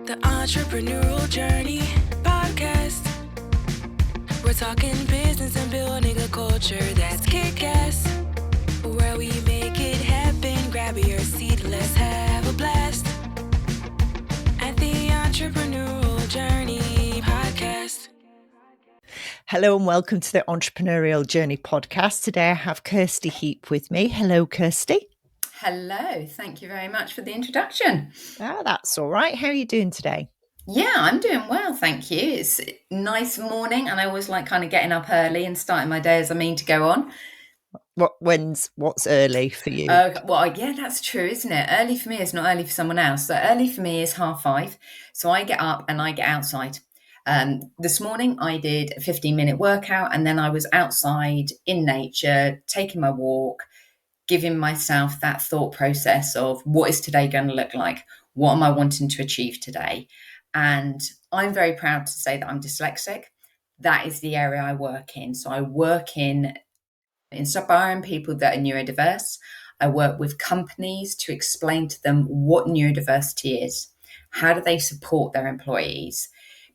The Entrepreneurial Journey Podcast. We're talking business and building a culture that's kick-ass. Where we make it happen, grab your seat, let's have a blast. At the Entrepreneurial Journey Podcast. Hello and welcome to the Entrepreneurial Journey Podcast. Today I have Kirsty Heap with me. Hello, Kirsty. Hello, thank you very much for the introduction. That's all right. How are you doing today? Yeah, I'm doing well, thank you. It's a nice morning and I always like kind of getting up early and starting my day as I mean to go on. What's early for you? Well, yeah, that's true, isn't it? Early for me is not early for someone else. So early for me is 5:30. So I get up and I get outside. This morning I did a 15-minute workout and then I was outside in nature, taking my walk, giving myself that thought process of what is today going to look like? What am I wanting to achieve today? And I'm very proud to say that I'm dyslexic. That is the area I work in. So I work in inspiring people that are neurodiverse. I work with companies to explain to them what neurodiversity is. How do they support their employees?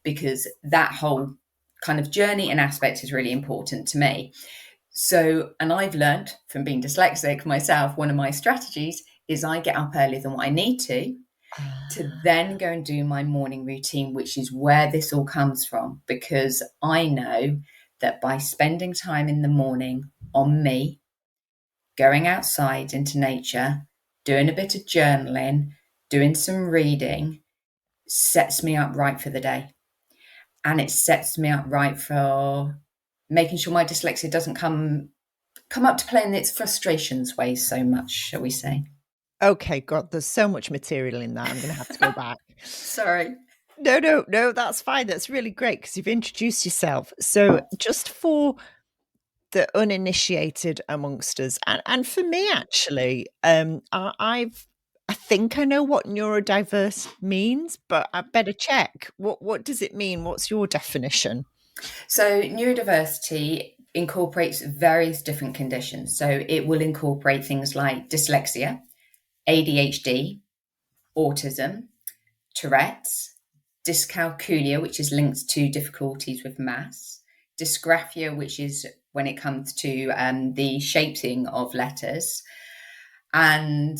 Because that whole kind of journey and aspect is really important to me. So, and I've learned from being dyslexic myself, one of my strategies is I get up earlier than what I need to then go and do my morning routine, which is where this all comes from, because I know that by spending time in the morning on me, going outside into nature, doing a bit of journaling, doing some reading, sets me up right for the day. And it sets me up right for making sure my dyslexia doesn't come up to play in its frustrations ways so much, shall we say. Okay, God, there's so much material in that. I'm going to have to go back. Sorry. No, that's fine. That's really great because you've introduced yourself. So just for the uninitiated amongst us, and for me actually, I think I know what neurodiverse means, but I better check. What does it mean? What's your definition? So neurodiversity incorporates various different conditions. So it will incorporate things like dyslexia, ADHD, autism, Tourette's, Dyscalculia, which is linked to difficulties with maths, dysgraphia, which is when it comes to the shaping of letters. And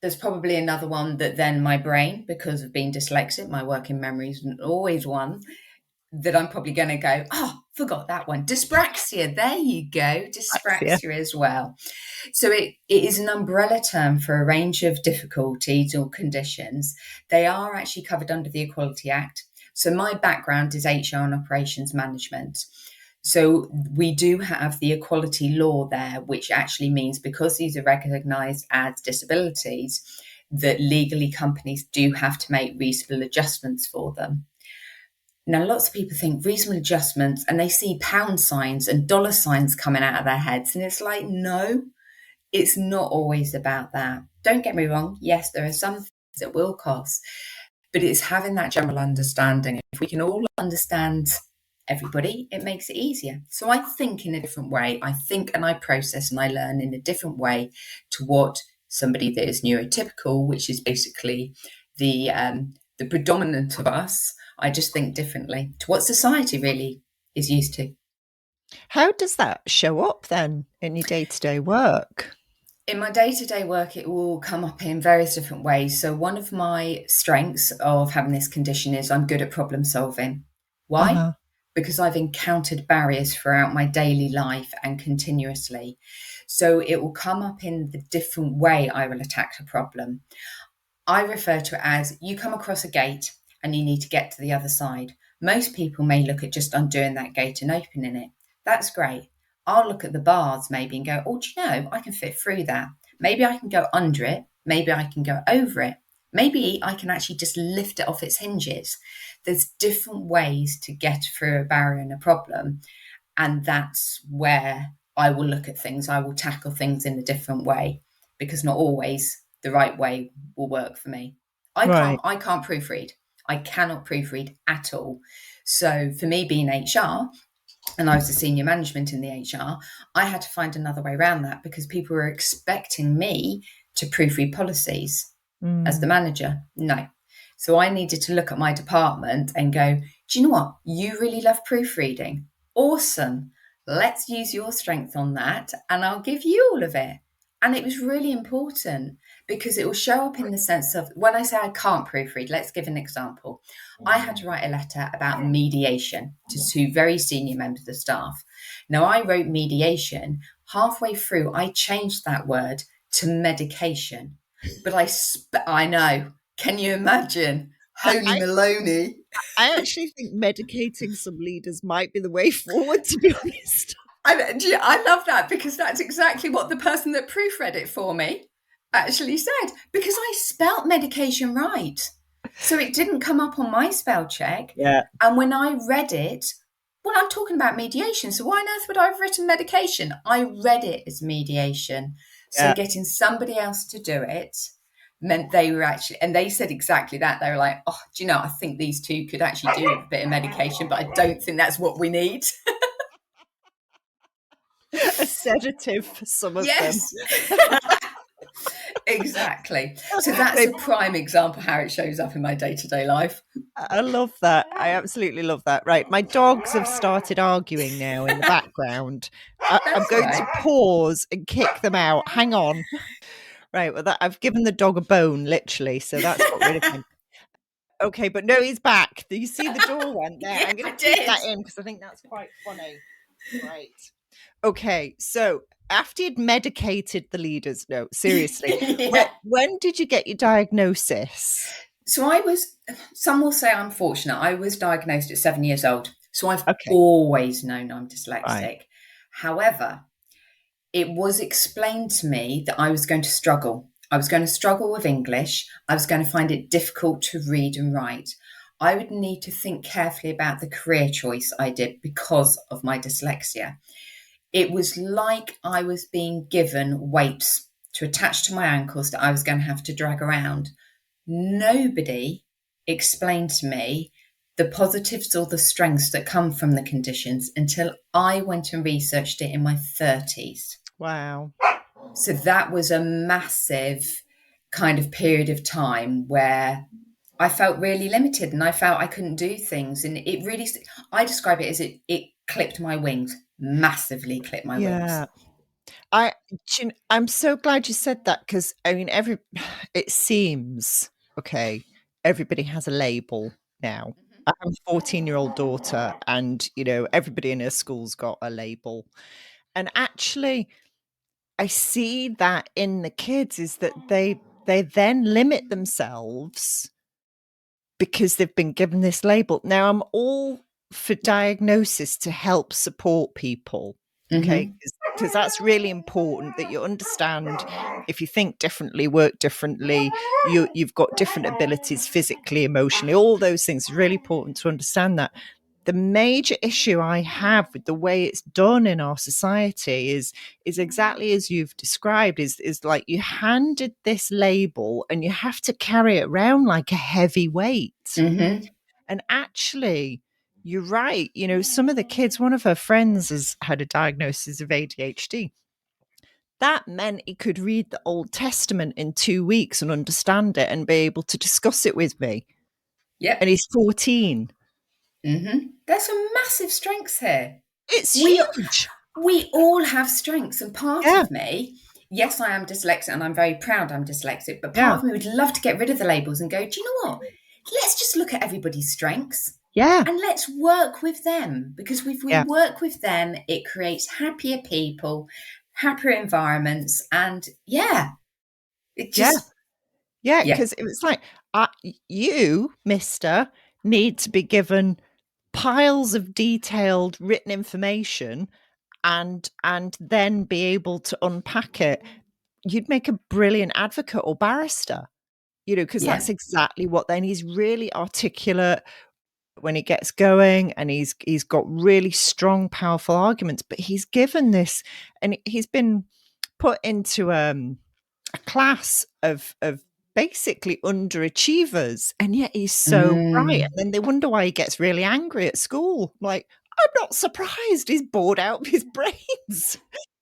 there's probably another one that then my brain, because of being dyslexic, my working memory is always one, that I'm probably going to go, forgot that one. Dyspraxia, there you go. Dyspraxia as well. So it is an umbrella term for a range of difficulties or conditions. They are actually covered under the Equality Act. So my background is HR and operations management. So we do have the equality law there, which actually means because these are recognised as disabilities, that legally companies do have to make reasonable adjustments for them. Now, lots of people think reasonable adjustments and they see pound signs and dollar signs coming out of their heads. And it's like, no, it's not always about that. Don't get me wrong. Yes, there are some things that will cost, but it's having that general understanding. If we can all understand everybody, it makes it easier. So I think in a different way. I think and I process and I learn in a different way to what somebody that is neurotypical, which is basically the predominant of us. I just think differently to what society really is used to. How does that show up then in your day-to-day work? In my day-to-day work, it will come up in various different ways. So one of my strengths of having this condition is I'm good at problem solving. Why? Uh-huh. Because I've encountered barriers throughout my daily life and continuously. So it will come up in the different way I will attack a problem. I refer to it as you come across a gate and you need to get to the other side. Most people may look at just undoing that gate and opening it. That's great. I'll look at the bars maybe and go, do you know, I can fit through that. Maybe I can go under it. Maybe I can go over it. Maybe I can actually just lift it off its hinges. There's different ways to get through a barrier and a problem. And that's where I will look at things. I will tackle things in a different way because not always the right way will work for me. I can't proofread. I cannot proofread at all. So for me being HR, and I was the senior management in the HR, I had to find another way around that because people were expecting me to proofread policies as the manager. No. So I needed to look at my department and go, do you know what? You really love proofreading. Awesome. Let's use your strength on that and I'll give you all of it. And it was really important because it will show up in the sense of when I say I can't proofread, let's give an example. I had to write a letter about mediation to two very senior members of staff. Now, I wrote mediation. Halfway through, I changed that word to medication. But I know. Can you imagine? Holy Maloney. I actually think medicating some leaders might be the way forward, to be honest. I love that because that's exactly what the person that proofread it for me actually said, because I spelt medication right. So it didn't come up on my spell check. Yeah. And when I read it, well, I'm talking about mediation. So why on earth would I have written medication? I read it as mediation. So getting somebody else to do it meant they were actually, and they said exactly that. They were like, oh, do you know, I think these two could actually do a bit of medication, but I don't think that's what we need. A sedative for some of them. Exactly. So that's a prime example how it shows up in my day-to-day life. I love that. I absolutely love that. Right. My dogs have started arguing now in the background. I'm going to pause and kick them out. Hang on. Right. Well, I've given the dog a bone, literally. So that's what we're doing. Okay. But no, he's back. You see the door went there. Yeah, I'm going to keep that in because I think that's quite funny. Right. Okay. So after you'd medicated the leaders, no, seriously, when did you get your diagnosis? So some will say I'm fortunate. I was diagnosed at 7 years old. So I've always known I'm dyslexic. Right. However, it was explained to me that I was going to struggle. I was going to struggle with English. I was going to find it difficult to read and write. I would need to think carefully about the career choice I did because of my dyslexia. It was like I was being given weights to attach to my ankles that I was going to have to drag around. Nobody explained to me the positives or the strengths that come from the conditions until I went and researched it in my 30s. Wow. So that was a massive kind of period of time where I felt really limited and I felt I couldn't do things. And it really, I describe it as it clipped my wings, massively clipped my wings. I'm so glad you said that because, I mean, it seems, everybody has a label now. I have a 14-year-old daughter and, everybody in her school's got a label. And actually, I see that in the kids is that they then limit themselves because they've been given this label. Now, I'm all for diagnosis to help support people, okay? Because that's really important that you understand if you think differently, work differently, you've got different abilities physically, emotionally, all those things. It's really important to understand that. The major issue I have with the way it's done in our society is exactly as you've described, is like you handed this label and you have to carry it around like a heavy weight. And actually, you're right. Some of the kids, one of her friends has had a diagnosis of ADHD. That meant he could read the Old Testament in 2 weeks and understand it and be able to discuss it with me. Yeah. And he's 14. There's some massive strengths here. It's huge. We all have strengths, and part of me, yes, I am dyslexic, and I'm very proud I'm dyslexic, but part of me would love to get rid of the labels and go, do you know what? Let's just look at everybody's strengths. Yeah. And let's work with them, because if we work with them, it creates happier people, happier environments, and it just... Yeah, because it was like, you, mister, need to be given piles of detailed written information and then be able to unpack it. You'd make a brilliant advocate or barrister, because that's exactly what then he's really articulate when he gets going and he's got really strong, powerful arguments, but he's given this and he's been put into a class of basically underachievers, and yet he's so bright. And then they wonder why he gets really angry at school. Like, I'm not surprised he's bored out of his brains.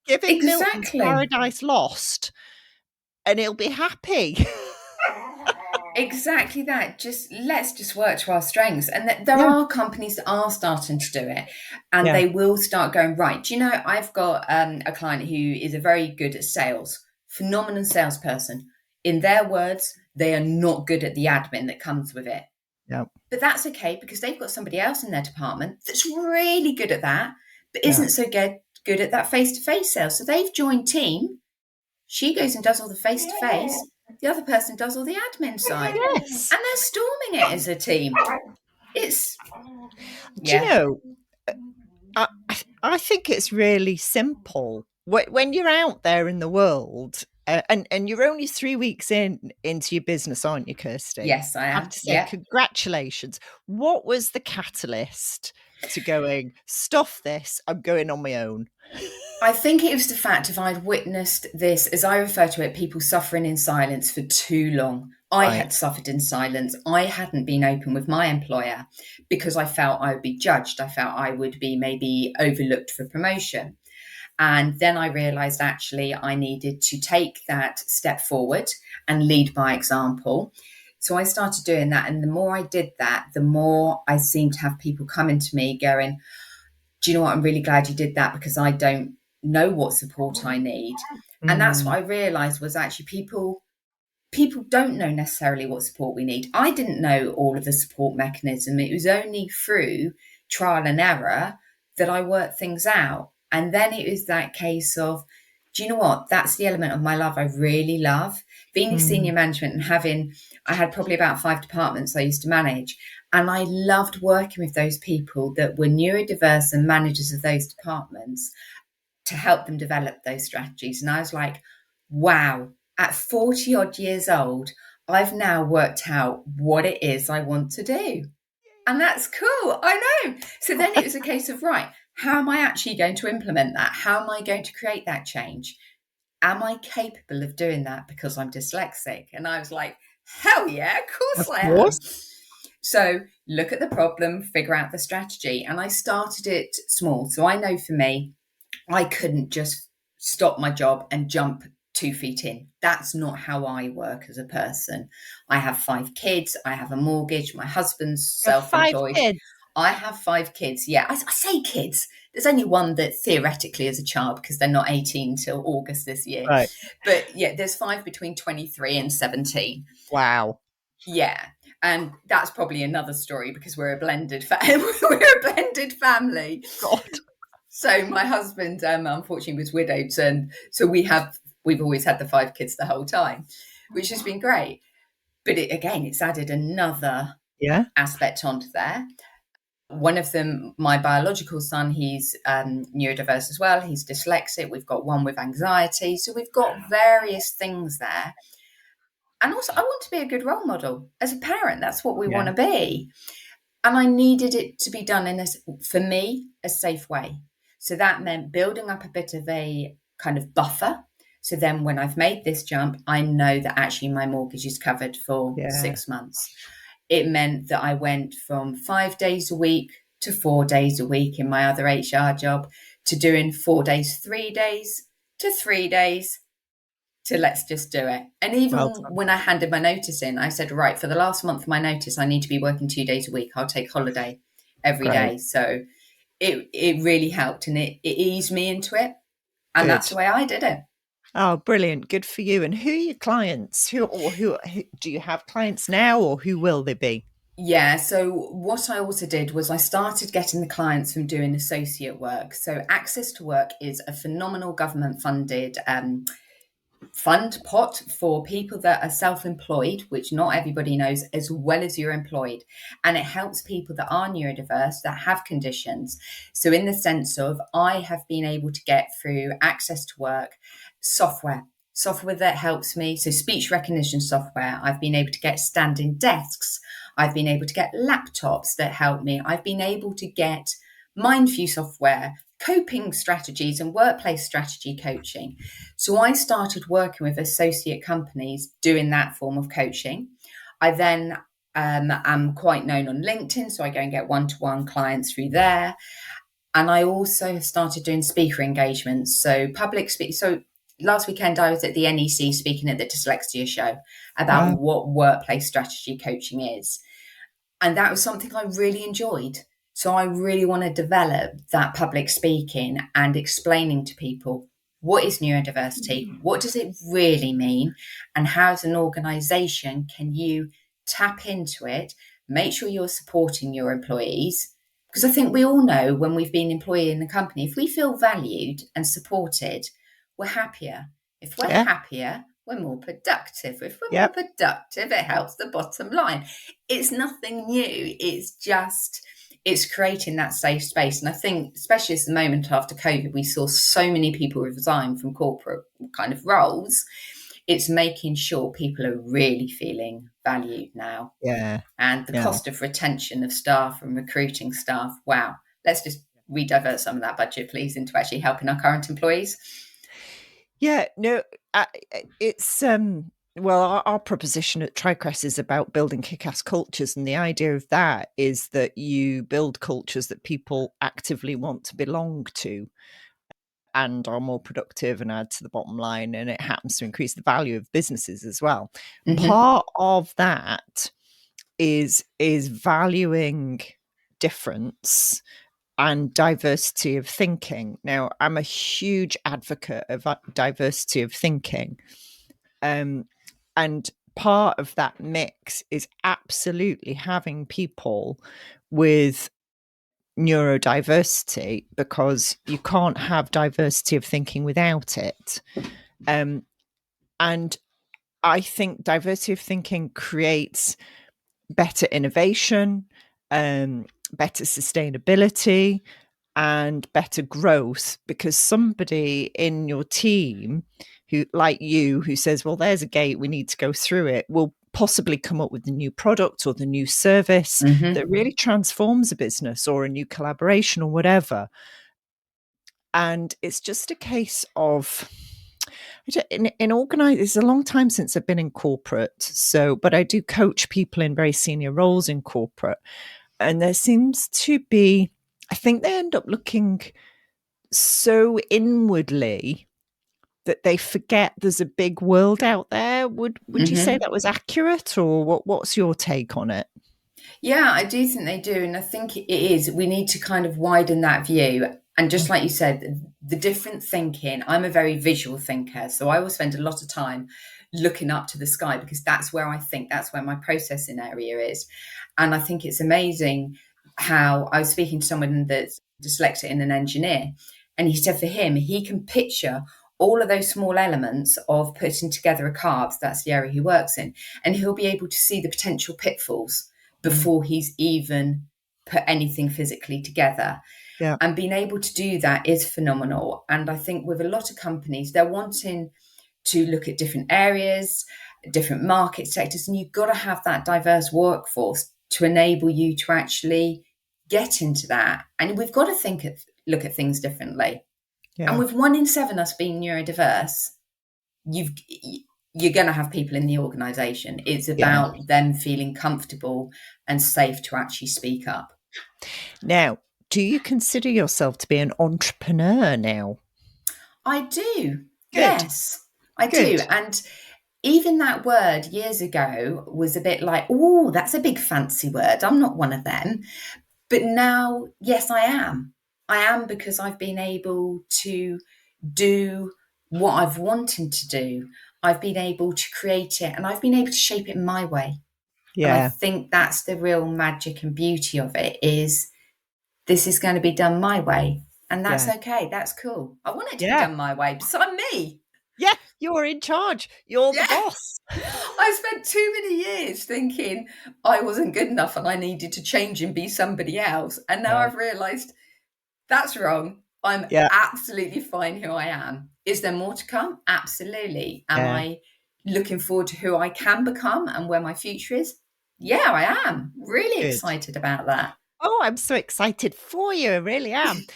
Give him Milton's Paradise Lost and he'll be happy. Exactly that. Let's just work to our strengths. And there Yeah. are companies that are starting to do it, and Yeah. they will start going, right. Do you know, I've got a client who is a very good at sales, phenomenal salesperson. In their words, they are not good at the admin that comes with it. Yeah. But that's okay because they've got somebody else in their department that's really good at that, but Yeah. isn't so good at that face-to-face sales. So they've joined team. She goes and does all the face-to-face. The other person does all the admin side. Yes. And they're storming it as a team. It's, Do you yeah. know, I think it's really simple. When you're out there in the world, and you're only 3 weeks into your business, aren't you, Kirsty? Yes, I I have am. to say Yeah. congratulations. What was the catalyst to going, "Stuff this, I'm going on my own"? I think it was the fact of I'd witnessed this, as I refer to it, people suffering in silence for too long. I Right. had suffered in silence. I hadn't been open with my employer because I felt I would be judged. I felt I would be maybe overlooked for promotion. And then I realized actually I needed to take that step forward and lead by example. So I started doing that. And the more I did that, the more I seemed to have people coming to me going, do you know what? I'm really glad you did that because I don't know what support I need. And that's what I realized was actually people don't know necessarily what support we need. I didn't know all of the support mechanism. It was only through trial and error that I worked things out. And then it was that case of, do you know what? That's the element of my life I really love. Being in senior management and I had probably about 5 departments I used to manage. And I loved working with those people that were neurodiverse and managers of those departments to help them develop those strategies. And I was like, wow, at 40 odd years old, I've now worked out what it is I want to do. And that's cool. I know. So then it was a case of, right, how am I actually going to implement that? How am I going to create that change? Am I capable of doing that because I'm dyslexic? And I was like, hell yeah, of course Of I am. course. So look at the problem, figure out the strategy. And I started it small. So I know for me, I couldn't just stop my job and jump 2 feet in. That's not how I work as a person. I have 5 kids. I have a mortgage. My husband's You have 5 self-employed. kids. I have 5 kids. Yeah, I say kids. There's only one that theoretically is a child because they're not 18 till August this year. Right. But yeah, there's 5 between 23 and 17. Wow. Yeah. And that's probably another story because we're a blended we're a blended family. God. So my husband, unfortunately, was widowed, and so we've always had the 5 kids the whole time, which has been great. But it's added another aspect onto there. One of them, my biological son, he's neurodiverse as well. He's dyslexic. We've got one with anxiety. So we've got various things there. And also, I want to be a good role model as a parent. That's what we want to be. And I needed it to be done in for me, a safe way. So that meant building up a bit of a kind of buffer. So then when I've made this jump, I know that actually my mortgage is covered for 6 months. It meant that I went from 5 days a week to 4 days a week in my other HR job to doing 4 days, 3 days to 3 days to let's just do it. And even when I handed my notice in, I said, right, for the last month of my notice, I need to be working 2 days a week. I'll take holiday every day. So it really helped and it eased me into it. And that's the way I did it. Oh, brilliant. Good for you. And who are your clients? Who do you have clients now or who will they be? Yeah. So what I also did was I started getting the clients from doing associate work. So Access to Work is a phenomenal government funded fund pot for people that are self-employed, which not everybody knows, as well as you're employed. And it helps people that are neurodiverse, that have conditions. So in the sense of, I have been able to get through Access to Work software that helps me. So speech recognition software, I've been able to get standing desks. I've been able to get laptops that help me. I've been able to get MindView software, coping strategies and workplace strategy coaching. So I started working with associate companies doing that form of coaching. I then am quite known on LinkedIn, so I go and get one-to-one clients through there. And I also have started doing speaker engagements. So public speak. So last weekend I was at the NEC speaking at the Dyslexia show about Wow. what workplace strategy coaching is. And that was something I really enjoyed. So I really want to develop that public speaking and explaining to people, what is neurodiversity? What does it really mean? And how, as an organization, can you tap into it? Make sure you're supporting your employees. Because I think we all know, when we've been employee in the company, if we feel valued and supported, we're happier. If we're Yeah. happier, we're more productive. If we're Yep. more productive, it helps the bottom line. It's nothing new. It's creating that safe space. And I think, especially at the moment after COVID, we saw so many people resign from corporate kind of roles. It's making sure people are really feeling valued now. Yeah. And the cost of retention of staff and recruiting staff, wow. Let's just redivert some of that budget, please, into actually helping our current employees. Yeah, no, it's well, our proposition at TriCrest is about building kick-ass cultures, and the idea of that is that you build cultures that people actively want to belong to and are more productive and add to the bottom line, and it happens to increase the value of businesses as well. Mm-hmm. Part of that is valuing difference and diversity of thinking. Now, I'm a huge advocate of diversity of thinking. And part of that mix is absolutely having people with neurodiversity, because you can't have diversity of thinking without it. And I think diversity of thinking creates better innovation, better sustainability, and better growth, because somebody in your team who, like you, who says, well, there's a gate, we need to go through it, will possibly come up with the new product or the new service that really transforms a business, or a new collaboration or whatever. And it's just a case of, in organize, it's a long time since I've been in corporate, but I do coach people in very senior roles in corporate, and there seems to be, I think they end up looking so inwardly that they forget there's a big world out there. Would you say that was accurate, or what's your take on it? Yeah, I do think they do. And I think it is. We need to kind of widen that view. And just like you said, the different thinking, I'm a very visual thinker. So I will spend a lot of time looking up to the sky, because that's where I think, that's where my processing area is. And I think it's amazing how I was speaking to someone that's dyslexic and an engineer. And he said for him, he can picture all of those small elements of putting together a car. That's the area he works in. And he'll be able to see the potential pitfalls before he's even put anything physically together. Yeah. And being able to do that is phenomenal. And I think with a lot of companies, they're wanting to look at different areas, different market sectors, and you've got to have that diverse workforce to enable you to actually get into that. And we've got to look at things differently. Yeah. And with 1 in 7 us being neurodiverse, you're going to have people in the organisation. It's about them feeling comfortable and safe to actually speak up. Now, do you consider yourself to be an entrepreneur now? I do. Good. Yes, I do. And even that word years ago was a bit like, oh, that's a big fancy word. I'm not one of them. But now, yes, I am. I am, because I've been able to do what I've wanted to do. I've been able to create it, and I've been able to shape it my way. Yeah. And I think that's the real magic and beauty of it, is this is going to be done my way. And that's okay. That's cool. I want it to be done my way, because I'm me. Yeah, you're in charge. You're the boss. I spent too many years thinking I wasn't good enough and I needed to change and be somebody else. And now I've realised that's wrong. I'm absolutely fine who I am. Is there more to come? Absolutely. Am I looking forward to who I can become and where my future is? Yeah, I am. Really excited about that. Oh, I'm so excited for you. I really am.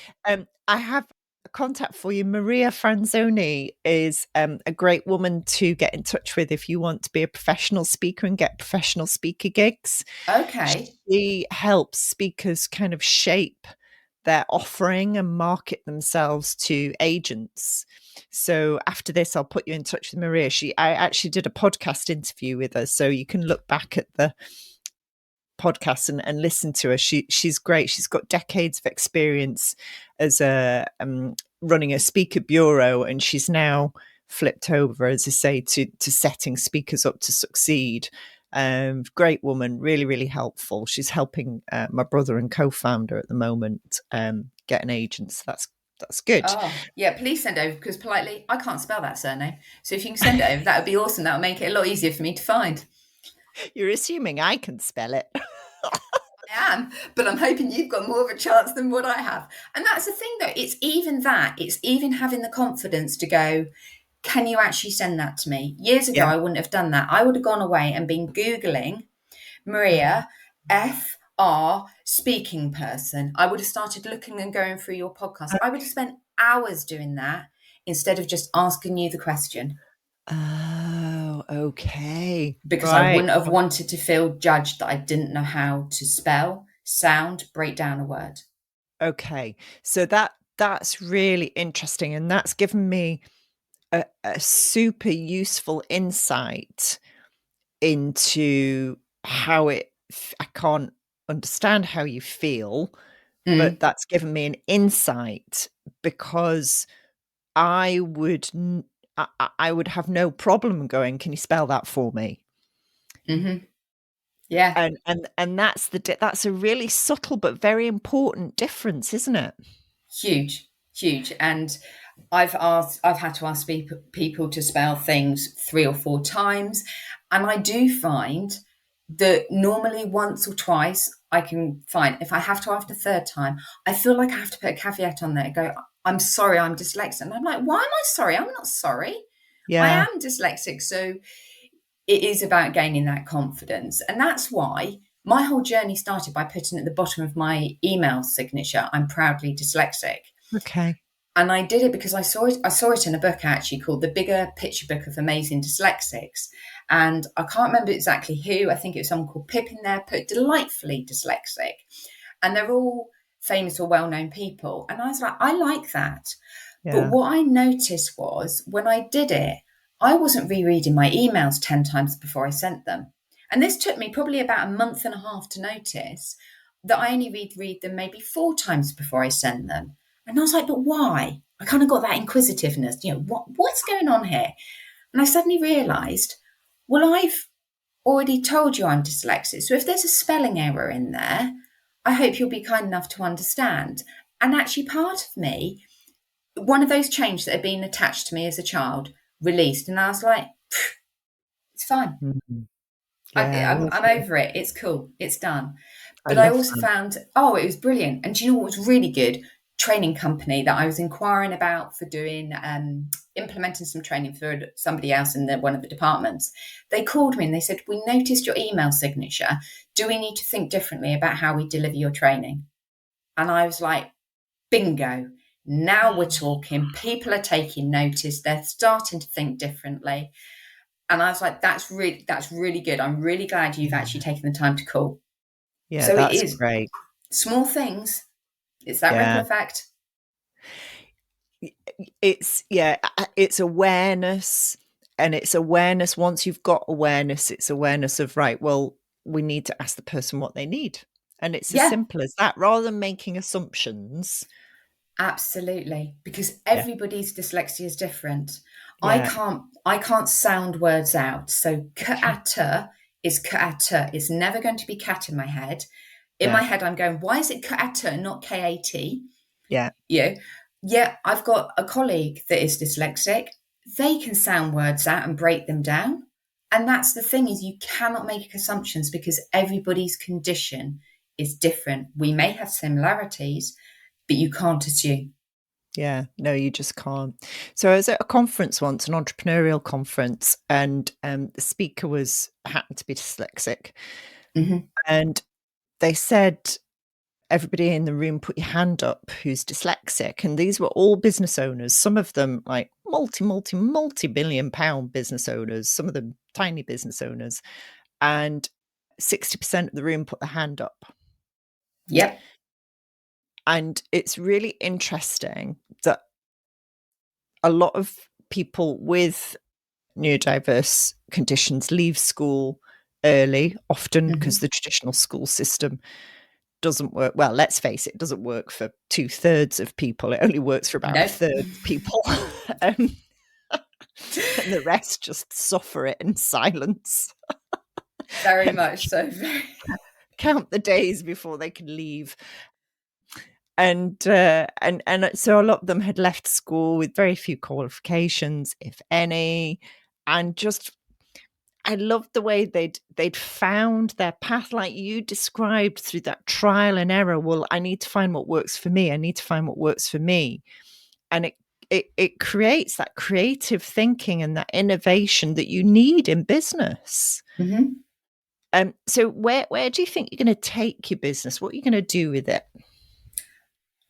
I have a contact for you. Maria Franzoni is a great woman to get in touch with if you want to be a professional speaker and get professional speaker gigs. Okay. She helps speakers kind of shape they're offering and market themselves to agents. So after this, I'll put you in touch with Maria. I actually did a podcast interview with her, so you can look back at the podcast and listen to her. She's great. She's got decades of experience as a running a speaker bureau, and she's now flipped over, as I say, to setting speakers up to succeed. Great woman, really, really helpful. She's helping my brother and co-founder at the moment get an agent. So that's good. Oh, yeah, please send over, because politely, I can't spell that surname. So if you can send it over, that would be awesome. That would make it a lot easier for me to find. You're assuming I can spell it. I am, but I'm hoping you've got more of a chance than what I have. And that's the thing, though. It's even having the confidence to go, can you actually send that to me? Years ago, I wouldn't have done that. I would have gone away and been Googling Maria FR speaking person. I would have started looking and going through your podcast. I would have spent hours doing that instead of just asking you the question. Oh, okay. Because I wouldn't have wanted to feel judged that I didn't know how to spell, sound, break down a word. Okay. So that's really interesting. And that's given me a super useful insight into how I can't understand how you feel, but that's given me an insight, because I would have no problem going, can you spell that for me? Mm-hmm. Yeah. And that's a really subtle but very important difference, isn't it? Huge. And I've had to ask people to spell things 3 or 4 times. And I do find that normally once or twice I can find. If I have to after the 3rd time, I feel like I have to put a caveat on there, go, I'm sorry, I'm dyslexic. And I'm like, why am I sorry? I'm not sorry. Yeah. I am dyslexic. So it is about gaining that confidence. And that's why my whole journey started by putting at the bottom of my email signature, I'm proudly dyslexic. Okay. And I did it because I saw it in a book actually called The Bigger Picture Book of Amazing Dyslexics. And I can't remember exactly who. I think it was someone called Pip in there, put delightfully dyslexic. And they're all famous or well-known people. And I was like, I like that. Yeah. But what I noticed was when I did it, I wasn't rereading my emails 10 times before I sent them. And this took me probably about a month and a half to notice that I only read them maybe 4 times before I sent them. And I was like, but why? I kind of got that inquisitiveness, what's going on here? And I suddenly realised, well, I've already told you I'm dyslexic. So if there's a spelling error in there, I hope you'll be kind enough to understand. And actually part of me, one of those changes that had been attached to me as a child, released. And I was like, it's fine. Mm-hmm. Yeah, I'm over it. It's cool. It's done. But I also found, it was brilliant. And do you know what was really good? Training company that I was inquiring about for doing, implementing some training for somebody else in one of the departments. They called me and they said, we noticed your email signature. Do we need to think differently about how we deliver your training? And I was like, bingo. Now we're talking. People are taking notice. They're starting to think differently. And I was like, that's really good. I'm really glad you've actually taken the time to call. Yeah, so that's it is great. Small things. It's that ripple effect. It's awareness. And it's awareness. Once you've got awareness, it's awareness of, right, well, we need to ask the person what they need. And it's as simple as that, rather than making assumptions. Absolutely. Because everybody's dyslexia is different. Yeah. I can't sound words out. So k'ata is k'ata. It's never going to be cat in my head. In my head, I'm going, why is it k'ata, not K-A-T? Yeah. Yeah, I've got a colleague that is dyslexic. They can sound words out and break them down. And that's the thing, is you cannot make assumptions because everybody's condition is different. We may have similarities, but you can't assume. Yeah, no, you just can't. So I was at a conference once, an entrepreneurial conference, and the speaker happened to be dyslexic. Mm-hmm. And they said, everybody in the room, put your hand up who's dyslexic. And these were all business owners, some of them like multi-billion pound business owners, some of them tiny business owners. And 60% of the room put their hand up. Yep. And it's really interesting that a lot of people with neurodiverse conditions leave school early, often because the traditional school system doesn't work. Well, let's face it doesn't work for 2/3 of people. It only works for about a Nope. third of people. And the rest just suffer it in silence. Very much so. Count the days before they can leave. And so a lot of them had left school with very few qualifications, if any, and just I loved the way they'd found their path, like you described, through that trial and error. Well, I need to find what works for me. I need to find what works for me, and it creates that creative thinking and that innovation that you need in business. So where do you think you're going to take your business? What are you going to do with it?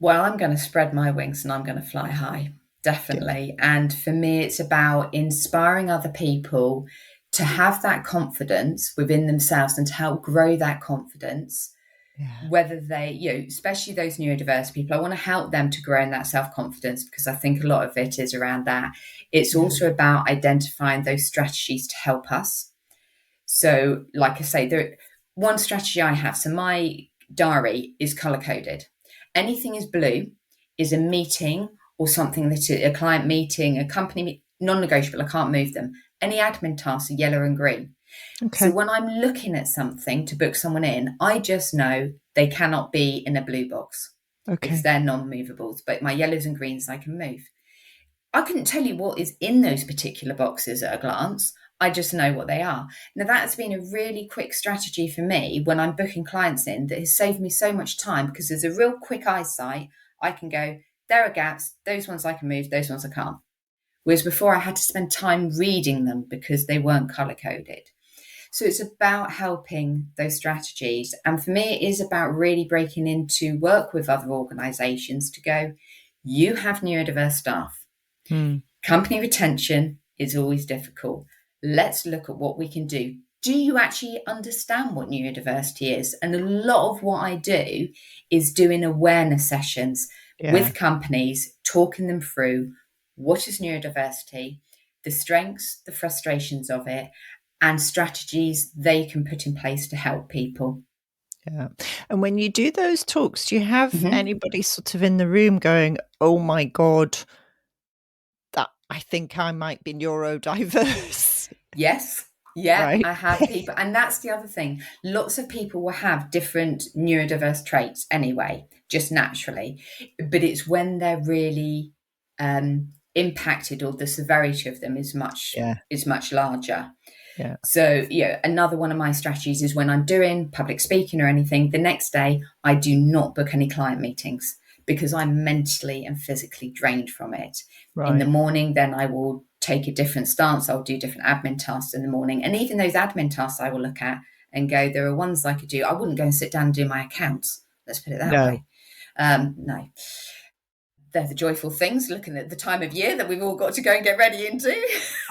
Well, I'm going to spread my wings and I'm going to fly high, definitely. Yeah. And for me, it's about inspiring other people to have that confidence within themselves and to help grow that confidence. Yeah. Whether they, especially those neurodiverse people, I want to help them to grow in that self-confidence, because I think a lot of it is around that. It's also about identifying those strategies to help us. So like I say, one strategy I have, so my diary is color-coded. Anything is blue is a meeting or something that a client meeting, a company, non-negotiable, I can't move them. Any admin tasks are yellow and green. Okay. So when I'm looking at something to book someone in, I just know they cannot be in a blue box because they're non-movables, but my yellows and greens I can move. I couldn't tell you what is in those particular boxes at a glance. I just know what they are. Now, that's been a really quick strategy for me when I'm booking clients in that has saved me so much time, because there's a real quick eyesight. I can go, there are gaps, those ones I can move, those ones I can't. Whereas before I had to spend time reading them because they weren't color-coded. So it's about helping those strategies. And for me, it is about really breaking into work with other organisations to go, you have neurodiverse staff. Company retention is always difficult. Let's look at what we can do. Do you actually understand what neurodiversity is? And a lot of what I do is doing awareness sessions with companies, talking them through what is neurodiversity, the strengths, the frustrations of it, and strategies they can put in place to help people. Yeah. And when you do those talks, do you have anybody sort of in the room going, oh my God, that I think I might be neurodiverse? Yes. Yeah, right. I have people. And that's the other thing. Lots of people will have different neurodiverse traits anyway, just naturally. But it's when they're really impacted, or the severity of them is much larger. Yeah. So, another one of my strategies is when I'm doing public speaking or anything, the next day I do not book any client meetings because I'm mentally and physically drained from it. Right. In the morning, then I will take a different stance. I'll do different admin tasks in the morning. And even those admin tasks I will look at and go, there are ones I could do. I wouldn't go and sit down and do my accounts. Let's put it that way. No. They're the joyful things, looking at the time of year that we've all got to go and get ready into.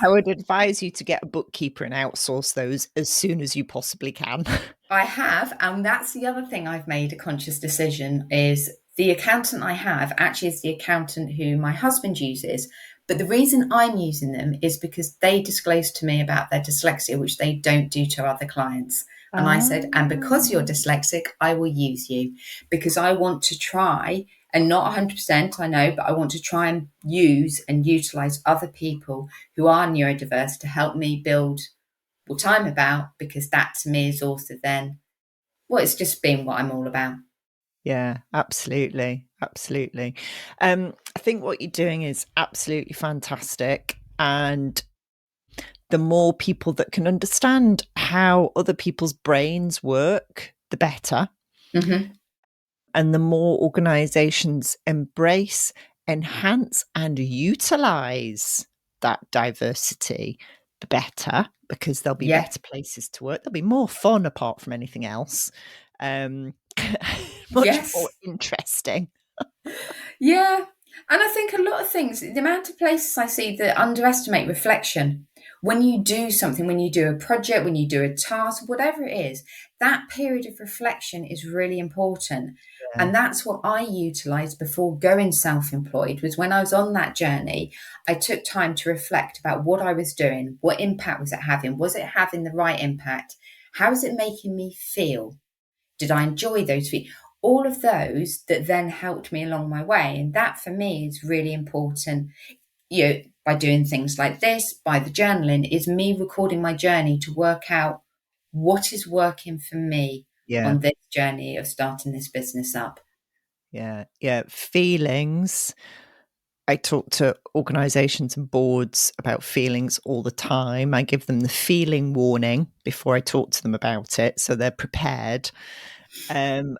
I would advise you to get a bookkeeper and outsource those as soon as you possibly can. I have, and that's the other thing I've made a conscious decision is the accountant I have actually is the accountant who my husband uses. But the reason I'm using them is because they disclosed to me about their dyslexia, which they don't do to other clients. And I said, and because you're dyslexic, I will use you because I want to try, and not 100%, I know, but I want to try and use and utilize other people who are neurodiverse to help me build what I'm about, because that to me is also then, it's just been what I'm all about. Yeah, absolutely. Absolutely. I think what you're doing is absolutely fantastic. And the more people that can understand how other people's brains work, the better. And the more organizations embrace, enhance, and utilize that diversity, the better, because there'll be better places to work. There'll be more fun apart from anything else. Much more interesting. Yeah. And I think a lot of things, the amount of places I see that underestimate reflection, when you do something, when you do a project, when you do a task, whatever it is, that period of reflection is really important. Yeah. And that's what I utilized before going self-employed, was when I was on that journey, I took time to reflect about what I was doing, what impact was it having? Was it having the right impact? How is it making me feel? Did I enjoy those feelings? All of those that then helped me along my way. And that for me is really important. By doing things like this, by the journaling, is me recording my journey to work out what is working for me on this journey of starting this business up. Yeah. Feelings. I talk to organizations and boards about feelings all the time. I give them the feeling warning before I talk to them about it, so they're prepared. And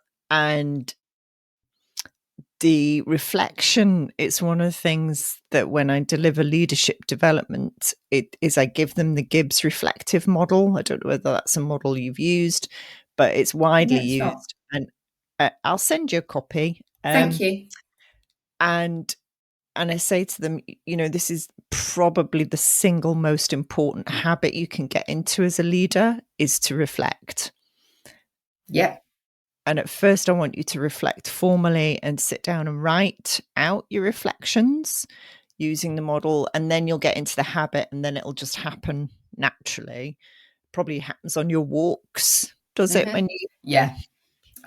the reflection, it's one of the things that when I deliver leadership development, it is I give them the Gibbs reflective model. I don't know whether that's a model you've used, but it's widely used. And I'll send you a copy. Thank you. And I say to them, this is probably the single most important habit you can get into as a leader, is to reflect. Yep. And at first, I want you to reflect formally and sit down and write out your reflections using the model. And then you'll get into the habit, and then it'll just happen naturally. Probably happens on your walks, does it? When you... Yeah.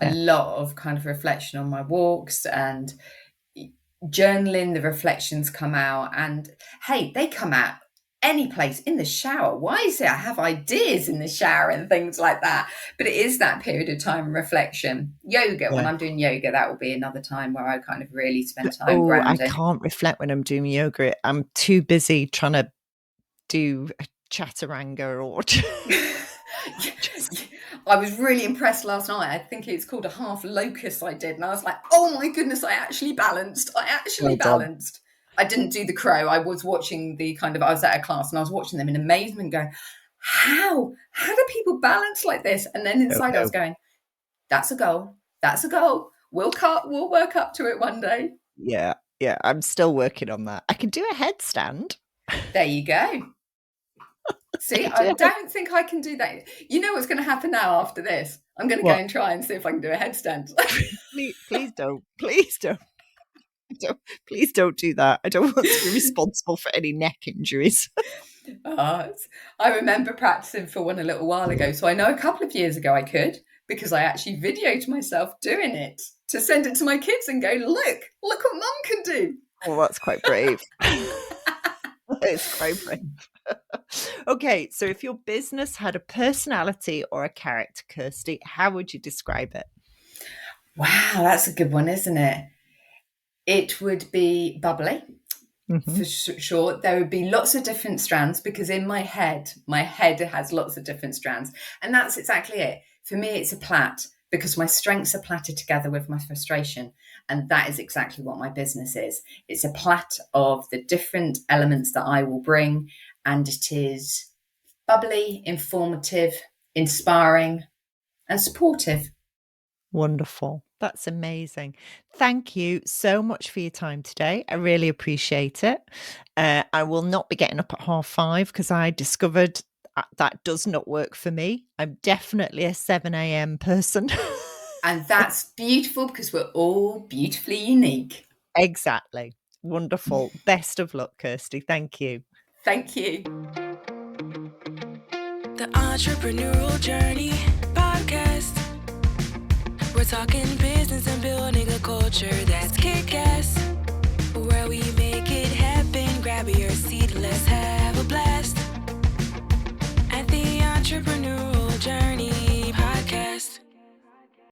A lot of kind of reflection on my walks and journaling. The reflections come out, and hey, they come out any place, in the shower. Why is it I have ideas in the shower and things like that? But it is that period of time reflection. Yoga, when I'm doing yoga, that will be another time where I kind of really spend time grounding. I can't reflect when I'm doing yoga. I'm too busy trying to do a chaturanga or... I was really impressed last night. I think it's called a half locust I did. And I was like, oh my goodness, I actually balanced. Balanced. I didn't do the crow. I was watching I was at a class and I was watching them in amazement going, how do people balance like this? And then inside I was going, that's a goal. We'll work up to it one day. Yeah. I'm still working on that. I can do a headstand. There you go. See, I don't think I can do that. You know what's going to happen now after this? I'm going to go and try and see if I can do a headstand. Please don't. Please don't do that. I don't want to be responsible for any neck injuries. I remember practicing for one a little while ago. So I know a couple of years ago I could, because I actually videoed myself doing it to send it to my kids and go, look what mum can do. Oh, that's quite brave. It's quite brave. Okay, so if your business had a personality or a character, Kirsty, how would you describe it? Wow, that's a good one, isn't it? It would be bubbly, for sure. There would be lots of different strands, because in my head has lots of different strands. And that's exactly it. For me, it's a plait, because my strengths are plaited together with my frustration. And that is exactly what my business is. It's a plait of the different elements that I will bring. And it is bubbly, informative, inspiring, and supportive. Wonderful. That's amazing. Thank you so much for your time today. I really appreciate it. I will not be getting up at 5:30 because I discovered that does not work for me. I'm definitely a 7 a.m. person. And that's beautiful, because we're all beautifully unique. Exactly. Wonderful. Best of luck, Kirsty. Thank you. Thank you. The Entrepreneurial Journey Podcast. We're talking business and building a culture that's kick-ass. Where we make it happen. Grab your seat, let's have a blast. At the Entrepreneurial Journey.